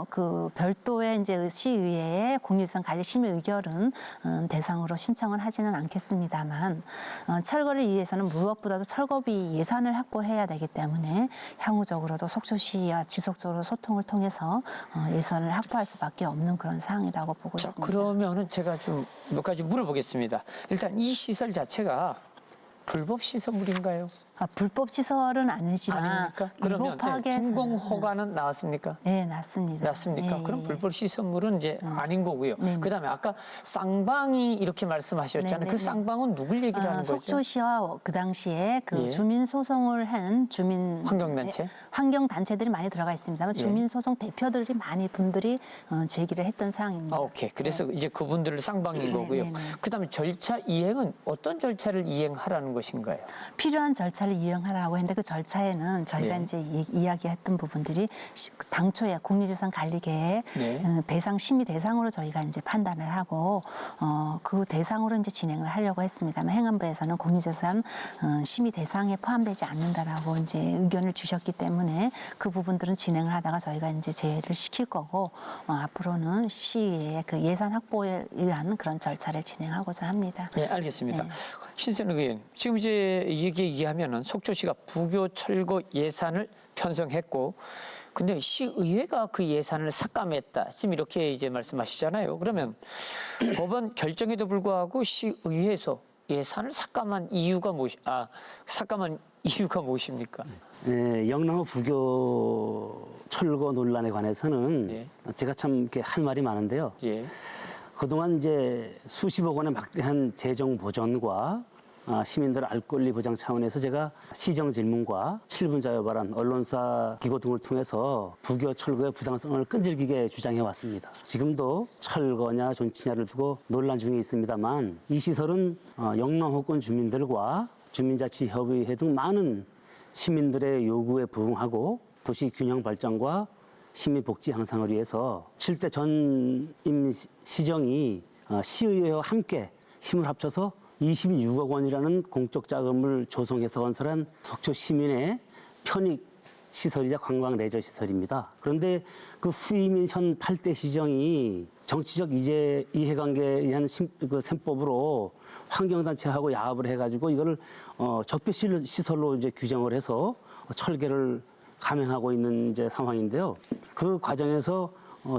B: 그 별도의 이제 시의회의 공유재산 관리 심의 의결은 대상으로 신청을 하지는 않겠습니다만 철거를 위해서는 무엇보다도 철거비 예산을 확보해야 되기 때문에 향후적으로도 속초시와 지속적으로 소통을 통해서 예산을 확보할 수밖에 없는 그런 사항이라고 보고
A: 자,
B: 있습니다.
A: 그러면은 제가 좀 몇 가지 물어보겠습니다. 일단 이 시설 자체가 불법 시설물인가요?
B: 불법 시설은 아니지만
A: 아닙니까? 그러면
B: 위법하게
A: 준공 허가는 나왔습니까?
B: 네, 났습니다.
A: 났습니까?
B: 예,
A: 그럼
B: 예.
A: 불법 시설물은 이제 아닌 거고요.
B: 네.
A: 그다음에 아까 쌍방이 이렇게 말씀하셨잖아요.
B: 네, 네,
A: 그
B: 네.
A: 쌍방은 누굴 얘기를 하는 거죠?
B: 속초시와 그 당시에 그
A: 예.
B: 주민 소송을 한 주민
A: 환경단체?
B: 환경 단체들이 많이 들어가 있습니다만
A: 예.
B: 주민 소송 대표들이 많이 분들이 제기를 했던 사항입니다.
A: 아, 오케이. 그래서 이제 그분들을 쌍방인
B: 네,
A: 거고요.
B: 네, 네.
A: 그다음에 절차 이행은 어떤 절차를 이행하라는 것인가요?
B: 필요한 절차를 이행하라고 했는데 그 절차에는 저희가
A: 네.
B: 이제 이야기했던 부분들이 당초에 공유재산 관리계획
A: 네.
B: 대상 심의 대상으로 저희가 이제 판단을 하고 그 대상으로 이제 진행을 하려고 했습니다만 행안부에서는 공유재산 심의 대상에 포함되지 않는다라고 이제 의견을 주셨기 때문에 그 부분들은 진행을 하다가 저희가 이제 제외를 시킬 거고 앞으로는 시의 그 예산 확보에 의한 그런 절차를 진행하고자 합니다.
A: 네, 알겠습니다.
B: 네.
A: 신선욱 의원, 지금 이제 얘기하면은 속초시가 부교 철거 예산을 편성했고, 근데 시의회가 그 예산을 삭감했다. 지금 이렇게 이제 말씀하시잖아요. 그러면 법원 결정에도 불구하고 시의회에서 예산을 삭감한 이유가 무엇입니까?
C: 네, 영랑호 부교 철거 논란에 관해서는
A: 예.
C: 제가 참 이렇게 할 말이 많은데요.
A: 예.
C: 그동안 이제 수십억 원의 막대한 재정 보전과 시민들 알 권리 보장 차원에서 제가 시정 질문과 7분 자유 발언, 언론사 기고 등을 통해서 부교 철거의 부당성을 끈질기게 주장해 왔습니다. 지금도 철거냐 존치냐를 두고 논란 중에 있습니다만 이 시설은 영랑호권 주민들과 주민자치협의회 등 많은 시민들의 요구에 부응하고 도시 균형 발전과 시민 복지 향상을 위해서 7대 전임 시정이 시의회와 함께 힘을 합쳐서 26억 원이라는 공적 자금을 조성해서 건설한 속초 시민의 편익 시설이자 관광 레저 시설입니다. 그런데 그 후임인 현 8대 시정이 정치적 이해관계에 의한 그 셈법으로 환경단체하고 야합을 해가지고 이거를 적폐 시설로 이제 규정을 해서 철거를 감행하고 있는 이제 상황인데요. 그 과정에서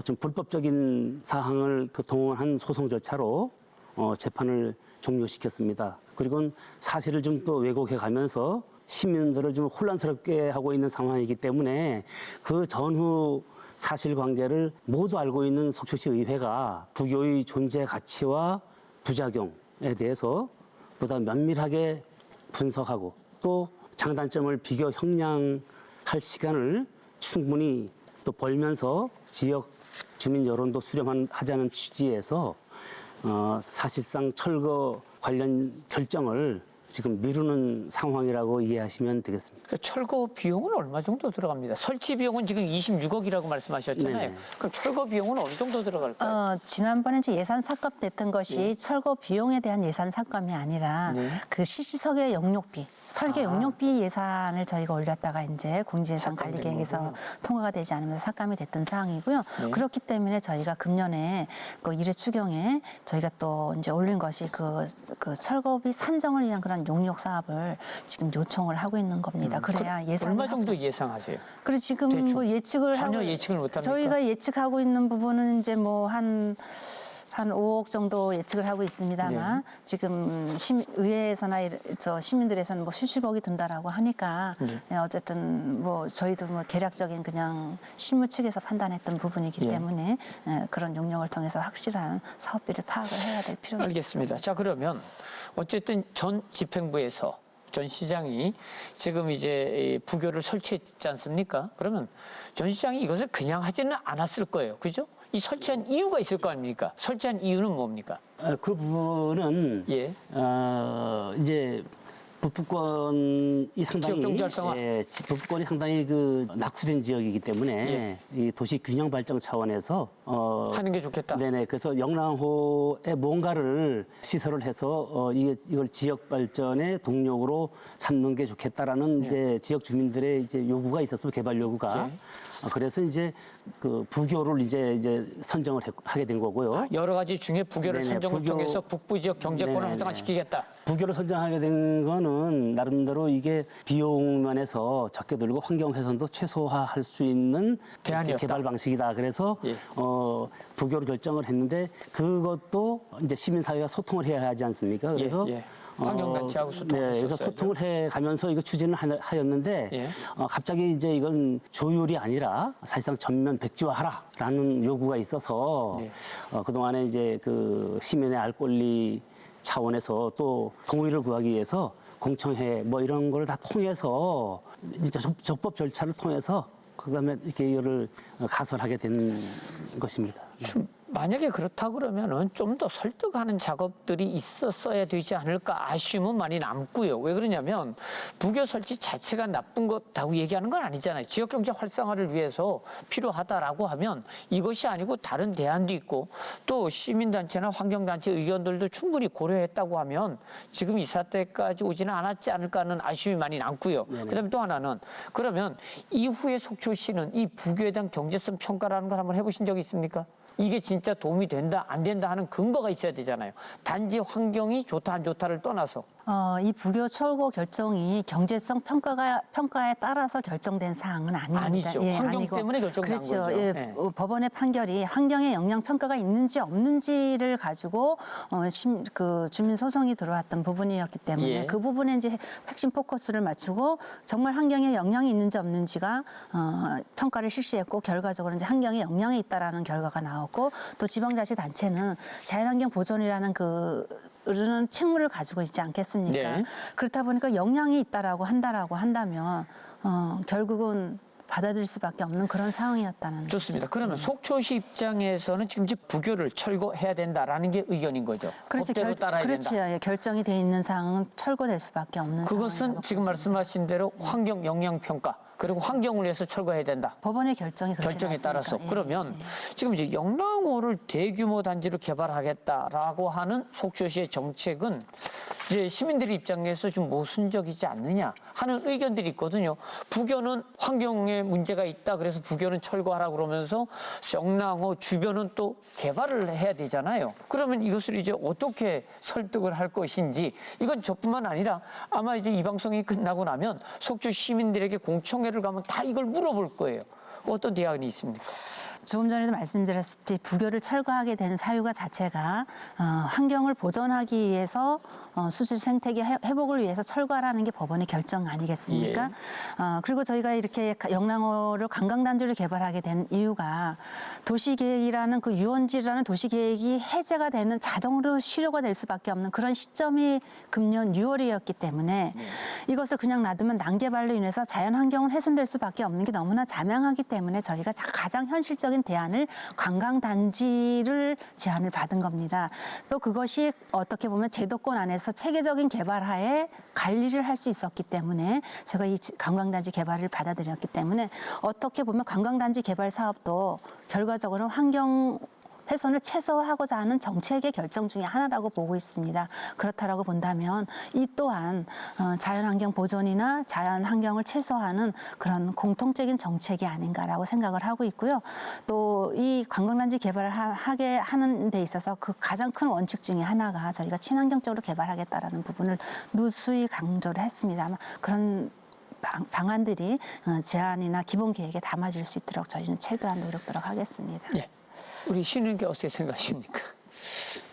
C: 좀 불법적인 사항을 동원한 소송 절차로 재판을 종료시켰습니다. 그리고 사실을 좀 또 왜곡해 가면서 시민들을 좀 혼란스럽게 하고 있는 상황이기 때문에 그 전후 사실관계를 모두 알고 있는 속초시 의회가 부교의 존재 가치와 부작용에 대해서 보다 면밀하게 분석하고 또 장단점을 비교 형량할 시간을 충분히 또 벌면서 지역 주민 여론도 수렴하자는 취지에서 사실상 철거 관련 결정을 지금 미루는 상황이라고 이해하시면 되겠습니다.
A: 그 철거 비용은 얼마 정도 들어갑니다. 설치 비용은 지금 26억이라고 말씀하셨잖아요.
C: 네네.
A: 그럼 철거 비용은 어느 정도 들어갈까요?
B: 지난번에 이제 예산 삭감됐던 것이 철거 비용에 대한 예산 삭감이 아니라
A: 네.
B: 그 시설의 용역비, 설계 용역비 예산을 저희가 올렸다가 이제 공지예산
A: 삭감된
B: 관리계획에서
A: 거군요.
B: 통과가 되지 않으면서 삭감이 됐던 사항이고요.
A: 네.
B: 그렇기 때문에 저희가 금년에 그 1회 추경에 저희가 또 이제 올린 것이 그 철거비 산정을 위한 그런 용역 사업을 지금 요청을 하고 있는 겁니다. 그래야 예산
A: 얼마 정도 예상하세요?
B: 그리고 지금
A: 대충.
B: 뭐 예측을
A: 전혀
B: 하고
A: 예측을 못합니까?
B: 저희가 예측하고 있는 부분은 이제 뭐 한 5억 정도 예측을 하고 있습니다만
A: 네.
B: 지금 의회에서나 시민들에서는 뭐 수십억이 든다라고 하니까
A: 네.
B: 어쨌든 뭐 저희도 뭐 계략적인 그냥 실무 측에서 판단했던 부분이기
A: 예.
B: 때문에 그런 용역을 통해서 확실한 사업비를 파악을 해야 될 필요가
A: 알겠습니다. 자, 그러면 어쨌든 전 집행부에서 전 시장이 지금 이제 부교를 설치했지 않습니까? 그러면 전 시장이 이것을 그냥 하지는 않았을 거예요. 그죠? 이 설치한 이유가 있을 거 아닙니까? 설치한 이유는 뭡니까?
C: 그 부분은
A: 예.
C: 이제 북부권이 상당히
A: 지역 경제 활성화.
C: 북부권이 상당히 그 낙후된 지역이기 때문에 이 도시 균형 발전 차원에서
A: 하는 게 좋겠다.
C: 네네. 그래서 영랑호에 뭔가를 시설을 해서 이걸 지역 발전의 동력으로 삼는 게 좋겠다라는 이제 지역 주민들의 이제 요구가 있었어요. 개발 요구가.
A: 예.
C: 그래서 이제 그 부교를 이제 선정을 하게 된 거고요.
A: 여러 가지 중에 부교를
C: 네네,
A: 선정을
C: 부교.
A: 통해서 북부 지역 경제권을
C: 네네네.
A: 활성화시키겠다.
C: 부교를 선정하게 된 거는 나름대로 이게 비용 면에서 적게 들고 환경 훼손도 최소화할 수 있는
A: 대안이었다.
C: 개발 방식이다. 그래서
A: 예.
C: 부교를 결정을 했는데 그것도 이제 시민사회와 소통을 해야 하지 않습니까? 그래서
A: 예. 환경단체하고 소통을
C: 그래서
A: 했었어야죠.
C: 소통을 해 가면서 이거 추진을 하였는데
A: 예.
C: 갑자기 이제 이건 조율이 아니라 사실상 전면 백지화하라라는 요구가 있어서
A: 예.
C: 그동안에 이제 그 시민의 알 권리 차원에서 또 동의를 구하기 위해서 공청회 뭐 이런 걸 다 통해서 진짜 적법 절차를 통해서 그다음에 이렇게 이거를 가설하게 된 것입니다.
A: 만약에 그렇다 그러면은 좀 더 설득하는 작업들이 있었어야 되지 않을까 아쉬움은 많이 남고요. 왜 그러냐면 부교 설치 자체가 나쁜 것다고 얘기하는 건 아니잖아요. 지역 경제 활성화를 위해서 필요하다라고 하면 이것이 아니고 다른 대안도 있고 또 시민단체나 환경단체 의견들도 충분히 고려했다고 하면 지금 이 사태까지 오지는 않았지 않을까 하는 아쉬움이 많이 남고요. 그다음에 또 하나는 그러면 이후에 속초시는 이 부교에 대한 경제성 평가라는 걸 한번 해보신 적이 있습니까? 이게 진짜 도움이 된다, 안 된다 하는 근거가 있어야 되잖아요. 단지 환경이 좋다, 안 좋다를 떠나서.
B: 이 부교 철거 결정이 경제성 평가에 따라서 결정된 사항은 아닙니다.
A: 아니죠. 환경
B: 아니고.
A: 때문에 결정난
B: 그렇죠.
A: 거죠.
B: 예,
A: 예.
B: 법원의 판결이 환경에 영향 평가가 있는지 없는지를 가지고 그 주민 소송이 들어왔던 부분이었기 때문에
A: 예.
B: 그 부분에 이제 핵심 포커스를 맞추고 정말 환경에 영향이 있는지 없는지가 평가를 실시했고 결과적으로 이제 환경에 영향이 있다라는 결과가 나왔고 또 지방자치단체는 자연환경 보존이라는 는 책무를 가지고 있지 않겠습니까?
A: 네.
B: 그렇다 보니까 영향이 있다라고 한다면 결국은 받아들일 수밖에 없는 그런 상황이었다는
A: 좋습니다.
B: 거죠.
A: 그러면 속초시 입장에서는 지금 이제 부교를 철거해야 된다라는 게 의견인 거죠.
B: 그렇지,
A: 법대로 따라야
B: 그렇죠.
A: 된다.
B: 예, 결정이 돼 있는 사항은 철거될 수밖에 없는
A: 그것은
B: 상황이라고
A: 지금
B: 보죠.
A: 말씀하신 대로 환경 영향 평가 그리고 환경을 위해서 철거해야 된다.
B: 법원의 결정이 그렇게
A: 결정에
B: 났으니까.
A: 따라서
B: 예,
A: 그러면
B: 예.
A: 지금 이제 영랑호를 대규모 단지로 개발하겠다라고 하는 속초시의 정책은 이제 시민들의 입장에서 좀 모순적이지 않느냐 하는 의견들이 있거든요. 부교는 환경에 문제가 있다. 그래서 부교는 철거하라 그러면서 영랑호 주변은 또 개발을 해야 되잖아요. 그러면 이것을 이제 어떻게 설득을 할 것인지 이건 저뿐만 아니라 아마 이제 이 방송이 끝나고 나면 속초 시민들에게 공청회를 가면 다 이걸 물어볼 거예요. 어떤 대안이 있습니까?
B: 조금 전에도 말씀드렸듯이 부교를 철거하게 된 사유가 자체가 환경을 보존하기 위해서 수질 생태계 회복을 위해서 철거하라는 게 법원의 결정 아니겠습니까? 그리고 저희가 이렇게 영랑호를 관광단지를 개발하게 된 이유가 도시계획이라는 그 유원지라는 도시계획이 해제가 되는 자동으로 실효가 될 수밖에 없는 그런 시점이 금년 6월이었기 때문에 이것을 그냥 놔두면 난개발로 인해서 자연환경은 훼손될 수밖에 없는 게 너무나 자명하기 때문에 저희가 가장 현실적인 대안을 관광단지를 제안을 받은 겁니다. 또 그것이 어떻게 보면 제도권 안에서 체계적인 개발하에 관리를 할 수 있었기 때문에 제가 이 관광단지 개발을 받아들였기 때문에 어떻게 보면 관광단지 개발 사업도 결과적으로 환경 훼손을 최소화하고자 하는 정책의 결정 중에 하나라고 보고 있습니다. 그렇다라고 본다면 이 또한 자연환경 보존이나 자연환경을 최소화하는 그런 공통적인 정책이 아닌가라고 생각을 하고 있고요. 또 이 관광단지 개발을 하게 하는 데 있어서 그 가장 큰 원칙 중에 하나가 저희가 친환경적으로 개발하겠다라는 부분을 누수히 강조를 했습니다. 아마 그런 방안들이 제안이나 기본 계획에 담아질 수 있도록 저희는 최대한 노력도록 하겠습니다.
A: 예. 우리 신은께 어떻게 생각하십니까?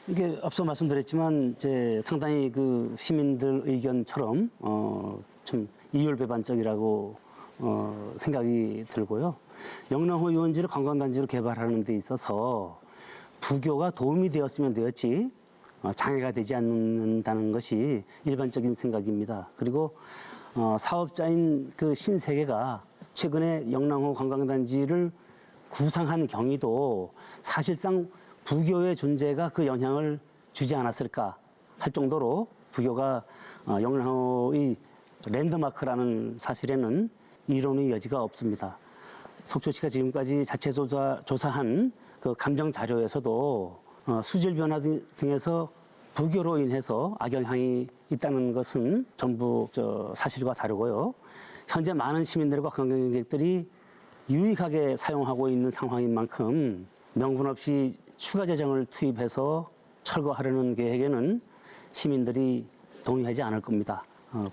C: 이게 앞서 말씀드렸지만 이제 상당히 그 시민들 의견처럼 좀 이율배반적이라고 생각이 들고요. 영랑호 유원지를 관광단지로 개발하는 데 있어서 부교가 도움이 되었으면 되었지 장애가 되지 않는다는 것이 일반적인 생각입니다. 그리고 사업자인 그 신세계가 최근에 영랑호 관광단지를 구상한 경위도 사실상 부교의 존재가 그 영향을 주지 않았을까 할 정도로 부교가 영랑호의 랜드마크라는 사실에는 이론의 여지가 없습니다. 속초시가 지금까지 자체 조사한 그 감정 자료에서도 수질 변화 등에서 부교로 인해서 악영향이 있다는 것은 전부 사실과 다르고요. 현재 많은 시민들과 관광객들이 유익하게 사용하고 있는 상황인 만큼 명분 없이 추가 재정을 투입해서 철거하려는 계획에는 시민들이 동의하지 않을 겁니다.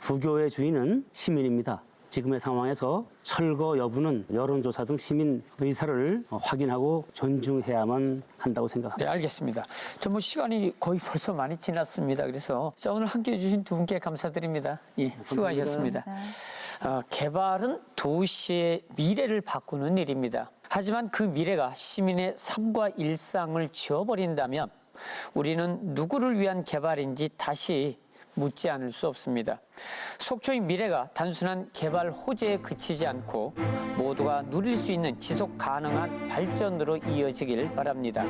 C: 부교의 주인은 시민입니다. 지금의 상황에서 철거 여부는 여론조사 등 시민 의사를 확인하고 존중해야만 한다고 생각합니다.
A: 네, 알겠습니다. 전부 시간이 거의 벌써 많이 지났습니다. 그래서 오늘 함께해 주신 두 분께 감사드립니다. 예, 수고하셨습니다. 개발은 도시의 미래를 바꾸는 일입니다. 하지만 그 미래가 시민의 삶과 일상을 지워버린다면 우리는 누구를 위한 개발인지 다시 묻지 않을 수 없습니다. 속초의 미래가 단순한 개발 호재에 그치지 않고 모두가 누릴 수 있는 지속 가능한 발전으로 이어지길 바랍니다.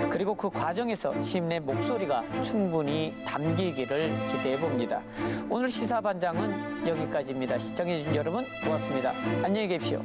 A: 그리고 그 과정에서 시민의 목소리가 충분히 담기기를 기대해 봅니다. 오늘 시사반장은 여기까지입니다. 시청해 주신 여러분 고맙습니다. 안녕히 계십시오.